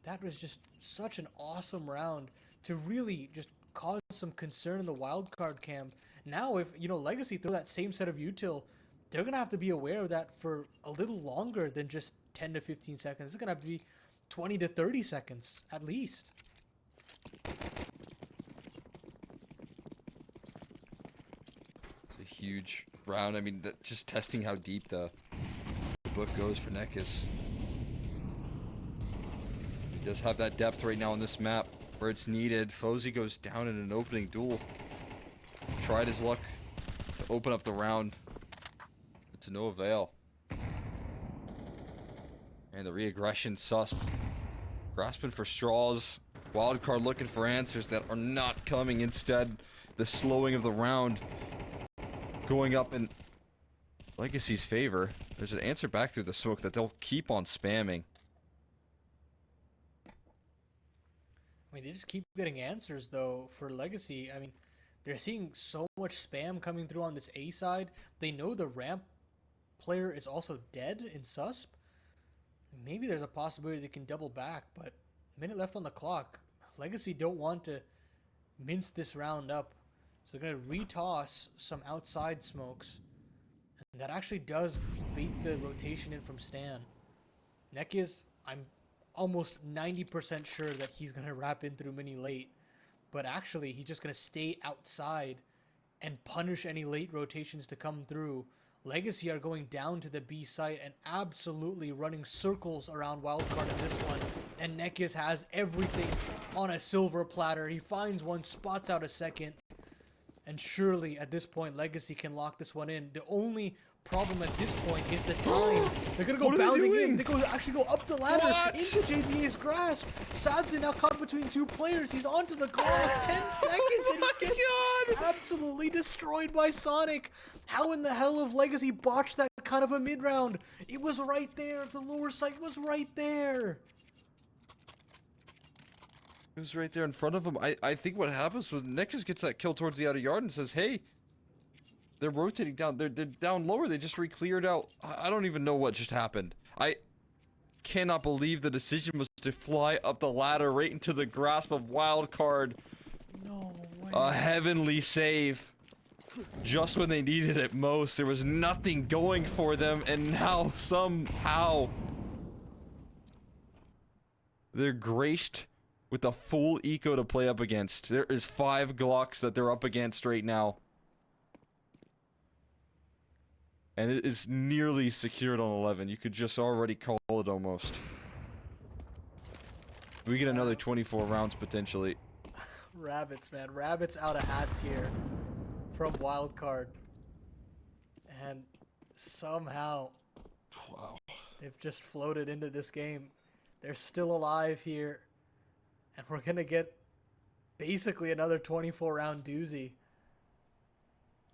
That was just such an awesome round to really just cause some concern in the wildcard camp. Now, if, you know, Legacy throw that same set of util, they're gonna have to be aware of that for a little longer than just 10 to 15 seconds. It's gonna have to be 20 to 30 seconds at least. It's a huge round. I mean, just testing how deep the book goes for Nekis. He does have that depth right now on this map where it's needed. Fozy goes down in an opening duel. Tried his luck to open up the round, but to no avail. And the re-aggression susp grasping for straws. Wildcard looking for answers that are not coming. Instead, the slowing of the round going up in Legacy's favor. There's an answer back through the smoke that they'll keep on spamming. I mean, they just keep getting answers, though, for Legacy. I mean, they're seeing so much spam coming through on this A side. They know the ramp player is also dead in susp. Maybe there's a possibility they can double back, but minute left on the clock. Legacy don't want to mince this round up, so they're going to retoss some outside smokes. And that actually does beat the rotation in from Stan. Nekis, I'm almost 90% sure that he's going to wrap in through mini late. But actually, he's just going to stay outside and punish any late rotations to come through. Legacy are going down to the B site and absolutely running circles around Wildcard in this one. And Nekis has everything on a silver platter. He finds one, spots out a second. And surely, at this point, Legacy can lock this one in. The only problem at this point is the time. They're going to go What are they bounding in. doing? They actually go up the ladder What? into JBA's grasp. Sadly now caught between two players. He's onto the clock. 10 seconds and he gets absolutely destroyed by Sonic. How in the hell have Legacy botched that kind of a mid-round? It was right there. The lower sight was right there. It was right there in front of him. I think what happens was Nexus gets that kill towards the outer yard and says, hey, they're rotating down. They're down lower. They just re-cleared out. I don't even know what just happened. I cannot believe the decision was to fly up the ladder right into the grasp of Wildcard. No way. A heavenly save. Just when they needed it most. There was nothing going for them, and now somehow they're graced with a full eco to play up against. There is 5 Glocks that they're up against right now. And it is nearly secured on 11. You could just already call it almost. We get another 24 rounds potentially. Rabbits, man. Rabbits out of hats here from Wildcard. And somehow Wow. they've just floated into this game. They're still alive here. And we're going to get basically another 24 round doozy.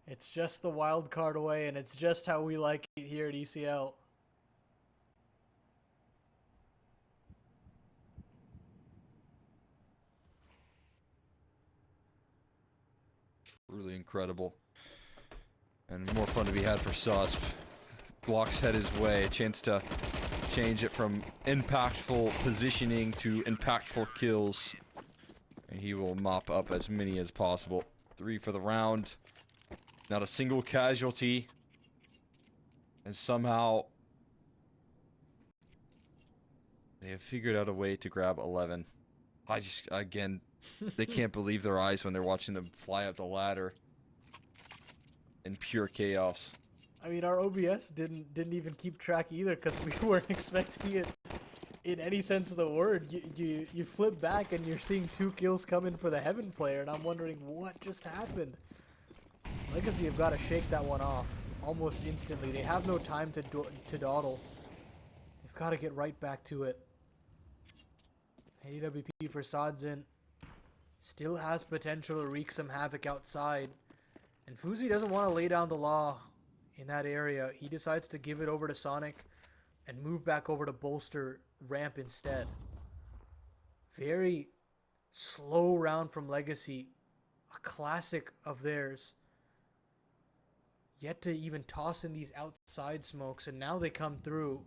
It's just the wild card away, and it's just how we like it here at ECL. Really incredible. And more fun to be had for Susp. Glock's head his way. A chance to change it from impactful positioning to impactful kills. And he will mop up as many as possible. 3 for the round. Not a single casualty. And somehow they have figured out a way to grab 11. I just, again, they can't believe their eyes when they're watching them fly up the ladder in pure chaos. I mean, our OBS didn't even keep track either, because we weren't expecting it in any sense of the word. You flip back and you're seeing 2 kills come in for the Heaven player, and I'm wondering what just happened. Legacy have got to shake that one off almost instantly. They have no time to dawdle. They've got to get right back to it. AWP for Sadzin still has potential to wreak some havoc outside. And Fuzi doesn't want to lay down the law in that area. He decides to give it over to Sonic and move back over to bolster ramp instead. Very slow round from Legacy. A classic of theirs. Yet to even toss in these outside smokes, and now they come through.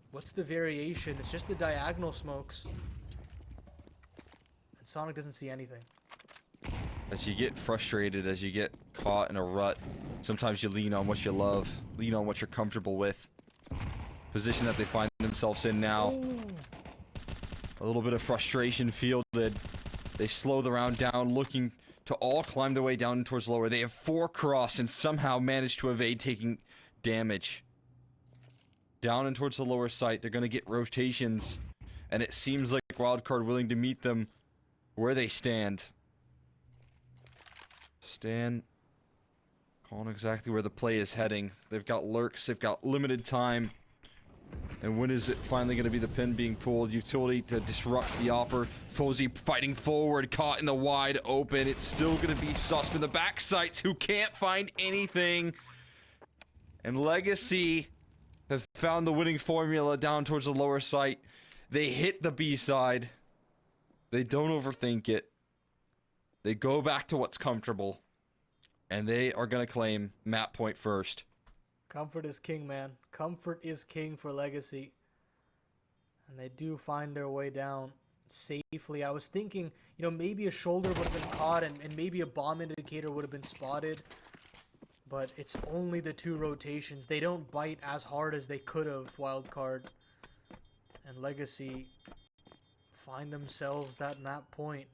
What's the variation? It's just the diagonal smokes. And Sonic doesn't see anything. As you get frustrated, as you get caught in a rut, sometimes you lean on what you love, lean on what you're comfortable with. Position that they find themselves in now. Ooh. A little bit of frustration fielded. They slow the round down, looking to all climb their way down towards lower. They have 4 cross and somehow manage to evade taking damage. Down and towards the lower site, they're going to get rotations. And it seems like Wildcard willing to meet them where they stand. Stan calling exactly where the play is heading. They've got lurks, they've got limited time. And when is it finally going to be the pin being pulled? Utility to disrupt the offer. Fozy fighting forward, caught in the wide open. It's still going to be Susp in the back sites who can't find anything. And Legacy have found the winning formula down towards the lower site. They hit the B side. They don't overthink it. They go back to what's comfortable. And they are going to claim map point first. Comfort is king, man. Comfort is king for Legacy. And they do find their way down safely. I was thinking, you know, maybe a shoulder would have been caught and maybe a bomb indicator would have been spotted. But it's only the 2 rotations. They don't bite as hard as they could have, Wildcard. And Legacy find themselves that map point.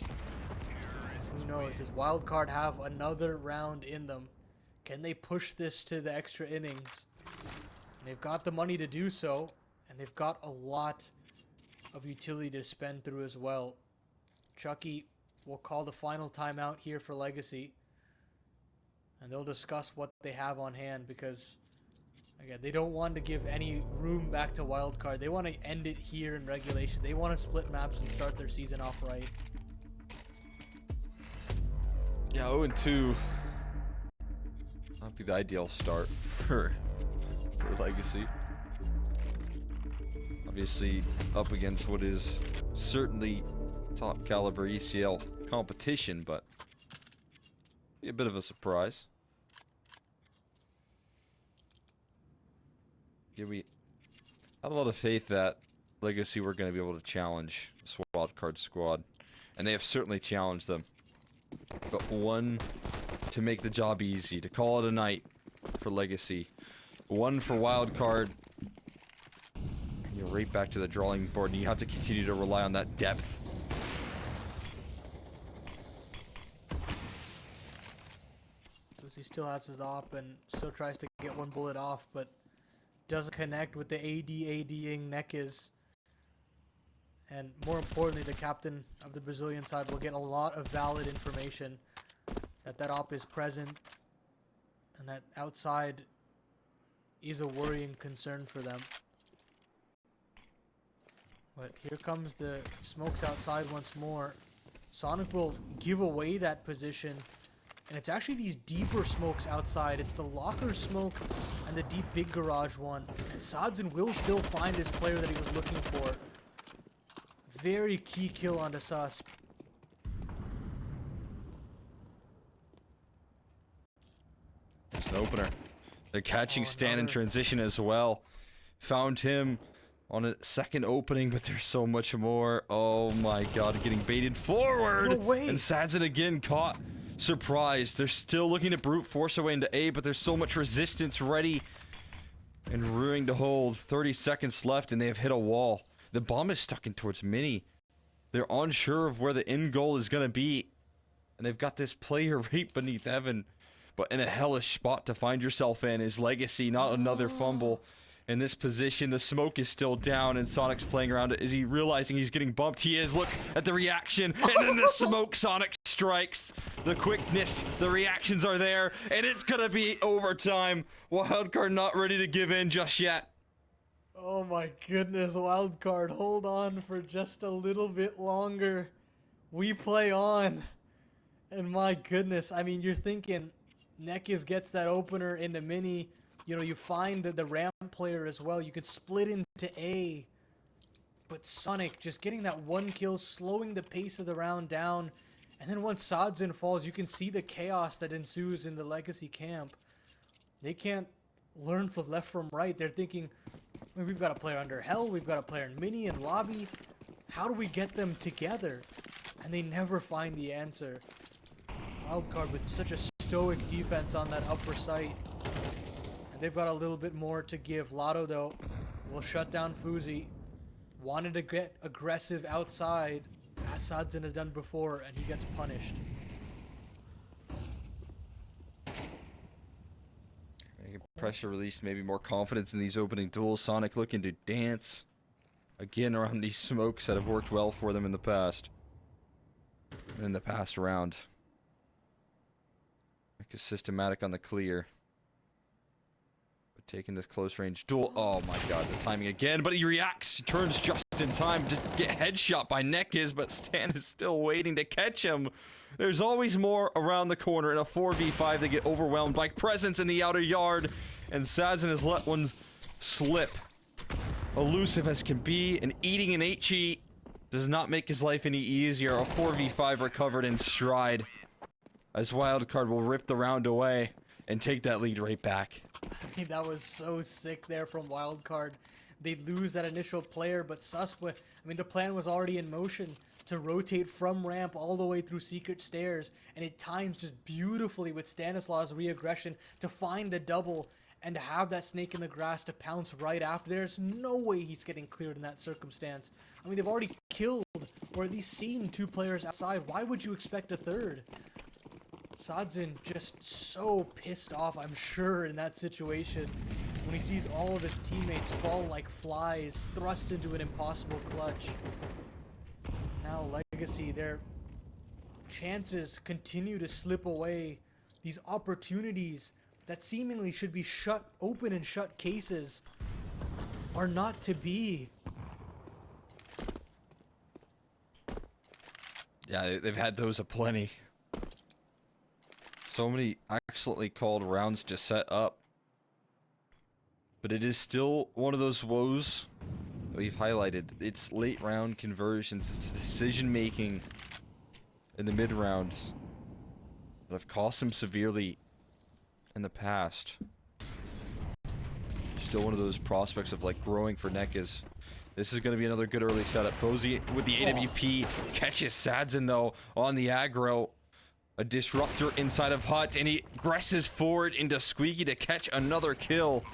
Who knows? Does Wildcard have another round in them? Can they push this to the extra innings? They've got the money to do so, and they've got a lot of utility to spend through as well. Chucky will call the final timeout here for Legacy. And they'll discuss what they have on hand because, again, they don't want to give any room back to Wildcard. They want to end it here in regulation. They want to split maps and start their season off right. Yeah, 0-2. Not be the ideal start for Legacy. Obviously, up against what is certainly top caliber ECL competition, but be a bit of a surprise. Yeah, we had a lot of faith that Legacy were going to be able to challenge this wildcard squad, and they have certainly challenged them. But one to make the job easy, to call it a night for Legacy. One for wildcard. You're right back to the drawing board, and you have to continue to rely on that depth. He still has his op and still tries to get one bullet off, but doesn't connect with the ADing Nekiz. And more importantly, the captain of the Brazilian side will get a lot of valid information that op is present and that outside is a worrying concern for them. But here comes the smokes outside once more. Sonic will give away that position, and it's actually these deeper smokes outside. It's the locker smoke and the deep big garage one. And Sadzin will still find his player that he was looking for. Very key kill onto Sus. There's an opener. They're catching Stan in another. transition as well. Found him on a second opening, but there's so much more. Oh my god, getting baited forward. No way. And Sadzin again caught. Surprised. They're still looking to brute force away into A, but there's so much resistance ready and rearing to hold. 30 seconds left, and they have hit a wall. The bomb is stuck in towards Mini. They're unsure of where the end goal is going to be. And they've got this player right beneath Evan. But in a hellish spot to find yourself in is Legacy, not another fumble. In this position, the smoke is still down, and Sonic's playing around it. Is he realizing he's getting bumped? He is. Look at the reaction, and then the smoke. Sonic strikes. The quickness, the reactions are there, and it's gonna be overtime. Wildcard not ready to give in just yet. Oh my goodness, Wildcard, hold on for just a little bit longer. We play on. And my goodness, I mean, you're thinking Nekiz gets that opener into Mini. You know, you find the ramp player as well. You could split into A. But Sonic just getting that one kill, slowing the pace of the round down. And then once Sadzin falls, you can see the chaos that ensues in the Legacy camp. They can't learn from left from right. They're thinking, we've got a player under Hell, we've got a player in Mini and Lobby. How do we get them together? And they never find the answer. Wildcard with such a stoic defense on that upper site. And they've got a little bit more to give. Lotto, though, will shut down Fuzi. Wanted to get aggressive outside, as Sadzin has done before, and he gets punished. Pressure release, maybe more confidence in these opening duels. Sonic looking to dance again around these smokes that have worked well for them in the past. In the past round. Like a systematic on the clear. But taking this close range duel. Oh my god, the timing again. But he reacts. He turns just in time to get headshot by Nekiz, but Stan is still waiting to catch him. There's always more around the corner. In a 4v5, they get overwhelmed by presence in the outer yard. And Sadzin has let one slip. Elusive as can be, and eating an HE does not make his life any easier. A 4v5 recovered in stride. As Wildcard will rip the round away and take that lead right back. I mean, that was so sick there from Wildcard. They lose that initial player, but I mean, the plan was already in motion to rotate from ramp all the way through secret stairs, and it times just beautifully with Stanislaus' re-aggression to find the double and to have that snake in the grass to pounce right after. There's no way he's getting cleared in that circumstance. I mean, they've already killed or at least seen 2 players outside. Why would you expect a third? Sadzin just so pissed off, I'm sure, in that situation when he sees all of his teammates fall like flies, thrust into an impossible clutch. Now Legacy, they're chances continue to slip away. These opportunities that seemingly should be shut open and shut cases are not to be. Yeah, they've had those aplenty. So many excellently called rounds to set up. But it is still one of those woes we've highlighted. It's late round conversions, it's decision making in the mid rounds that have cost him severely in the past. Still one of those prospects of like growing for Nekes. This is going to be another good early setup. Fozy with the AWP catches Sadzin though on the aggro. A disruptor inside of Hut, and he aggresses forward into Squeaky to catch another kill.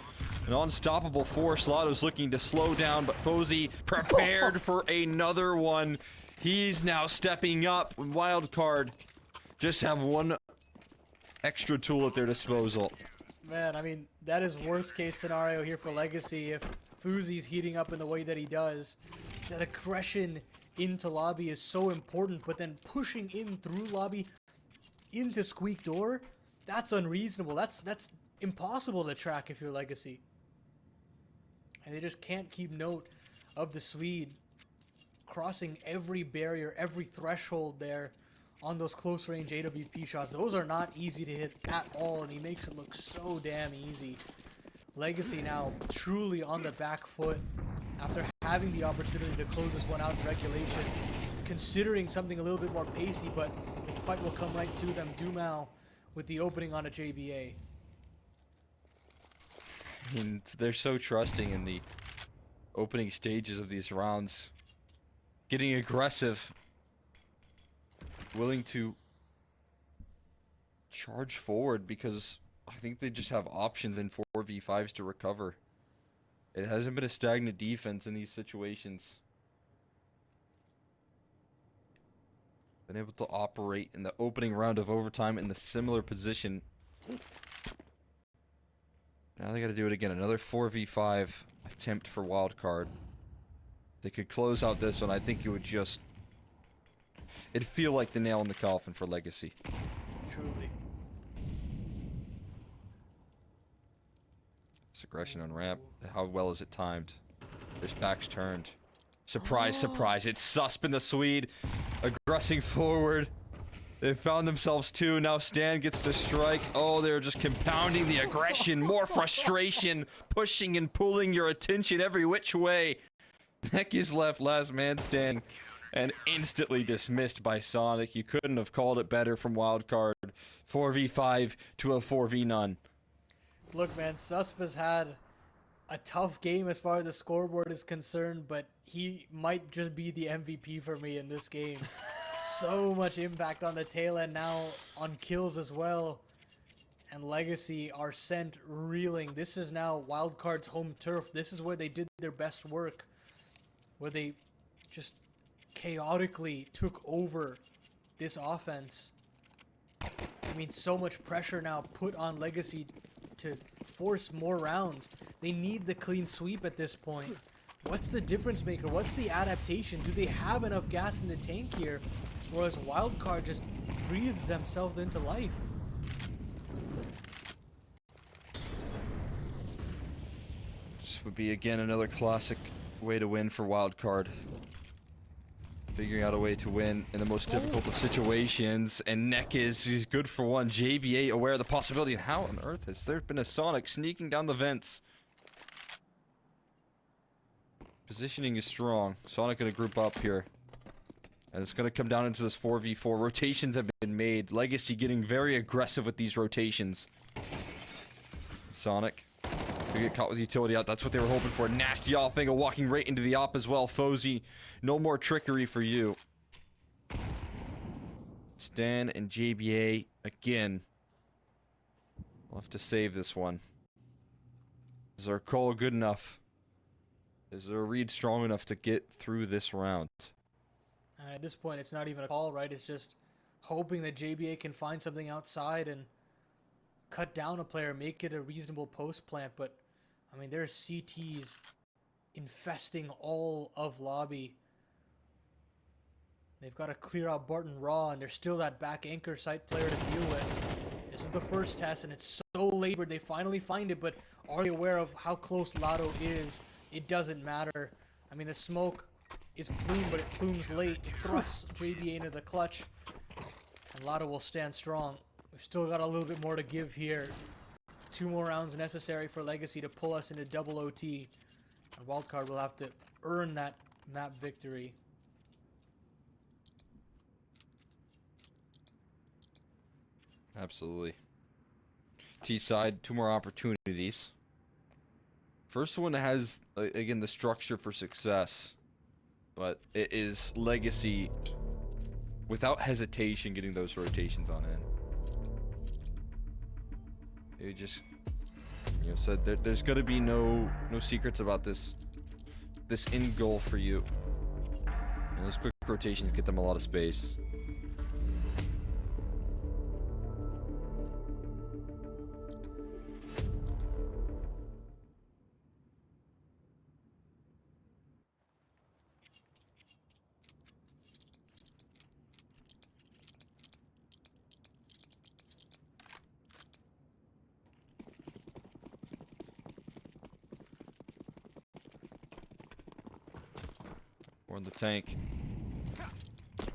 An unstoppable force. Lotto's looking to slow down, but Fozy prepared for another one. He's now stepping up. Wildcard just have one extra tool at their disposal. Man, I mean, that is worst case scenario here for Legacy if Fuzi's heating up in the way that he does. That aggression into lobby is so important, but then pushing in through lobby into Squeak door, that's unreasonable. That's impossible to track if you're Legacy. And they just can't keep note of the Swede crossing every barrier, every threshold there on those close range AWP shots. Those are not easy to hit at all, and he makes it look so damn easy. Legacy now truly on the back foot after having the opportunity to close this one out in regulation, considering something a little bit more pacey, but the fight will come right to them. Dumao with the opening on a JBA. I mean, they're so trusting in the opening stages of these rounds. Getting aggressive. Willing to charge forward because I think they just have options in 4v5s to recover. It hasn't been a stagnant defense in these situations. Been able to operate in the opening round of overtime in the similar position. Now they got to do it again. Another 4v5 attempt for Wildcard. They could close out this one. I think it would just... It'd feel like the nail in the coffin for Legacy. Truly. This aggression on ramp. How well is it timed? There's backs turned. Surprise, surprise. It's Susp in the Swede. Aggressing forward. They found themselves two. Now Stan gets to strike. Oh, they're just compounding the aggression. More frustration. Pushing and pulling your attention every which way. Neck is left, last man standing. And instantly dismissed by Sonic. You couldn't have called it better from Wildcard. 4v5 to a 4v none. Look, man, Susp has had a tough game as far as the scoreboard is concerned, but he might just be the MVP for me in this game. So much impact on the tail end now on kills as well. And Legacy are sent reeling. This is now Wildcard's home turf. This is where they did their best work. Where they just chaotically took over this offense. I mean, so much pressure now put on Legacy to force more rounds. They need the clean sweep at this point. What's the difference maker? What's the adaptation? Do they have enough gas in the tank here? Whereas Wildcard just breathed themselves into life. This would be again another classic way to win for Wildcard. Figuring out a way to win in the most difficult of situations, and he's good for one. JBA aware of the possibility, and how on earth has there been a Sonic sneaking down the vents? Positioning is strong. Sonic gonna group up here. And it's gonna come down into this 4v4. Rotations have been made. Legacy getting very aggressive with these rotations. Sonic. We get caught with utility out. That's what they were hoping for. Nasty off angle, walking right into the op as well. Fozy, no more trickery for you. Stan and JBA again. We'll have to save this one. Is our call good enough? Is their read strong enough to get through this round? At this point, it's not even a call, right? It's just hoping that JBA can find something outside and cut down a player, make it a reasonable post plant. But I mean, there's CTs infesting all of lobby. They've got to clear out Barton Raw, and there's still that back anchor site player to deal with. This is the first test, and it's so labored. They finally find it, but are they aware of how close Lotto is? It doesn't matter. I mean, the smoke is plumed, but it plumes late. It thrusts JDA into the clutch, and Lotto will stand strong. We've still got a little bit more to give here. 2 more rounds necessary for Legacy to pull us into double OT. And Wildcard will have to earn that map victory. Absolutely. T-side, 2 more opportunities. First one has, again, the structure for success. But it is Legacy, without hesitation, getting those rotations on in. It just, you know, said there's going to be no secrets about this end goal for you. And those quick rotations get them a lot of space. Or in the tank.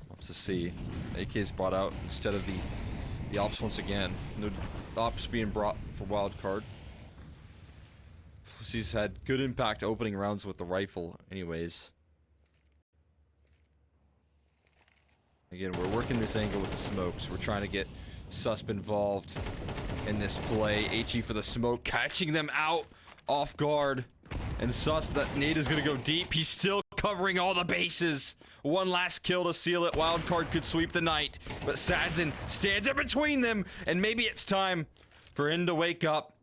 Wants to see. AK's brought out instead of the ops once again. No ops being brought for Wildcard. He's had good impact opening rounds with the rifle anyways. Again, we're working this angle with the smokes. We're trying to get Susp involved in this play. HE for the smoke, catching them out off guard. And Susp, that nade is going to go deep. He's still covering all the bases. One last kill to seal it. Wildcard could sweep the night. But Sadzin stands in between them. And maybe it's time for him to wake up.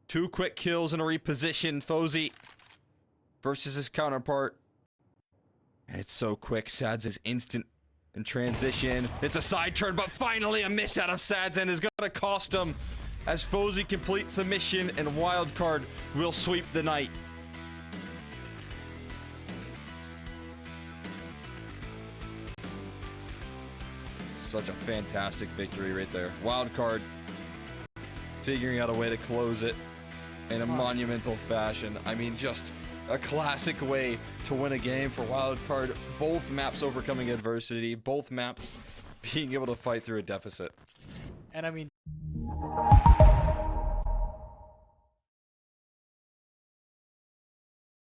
2 quick kills and a reposition. Fozy versus his counterpart. And it's so quick. Sads is instant in transition. It's a side turn, but finally a miss out of Sadzin is going to cost him. As Fozy completes the mission and Wildcard will sweep the night. Such a fantastic victory right there. Wildcard figuring out a way to close it in a monumental fashion. I mean, just a classic way to win a game for Wildcard. Both maps overcoming adversity, both maps being able to fight through a deficit. And I mean...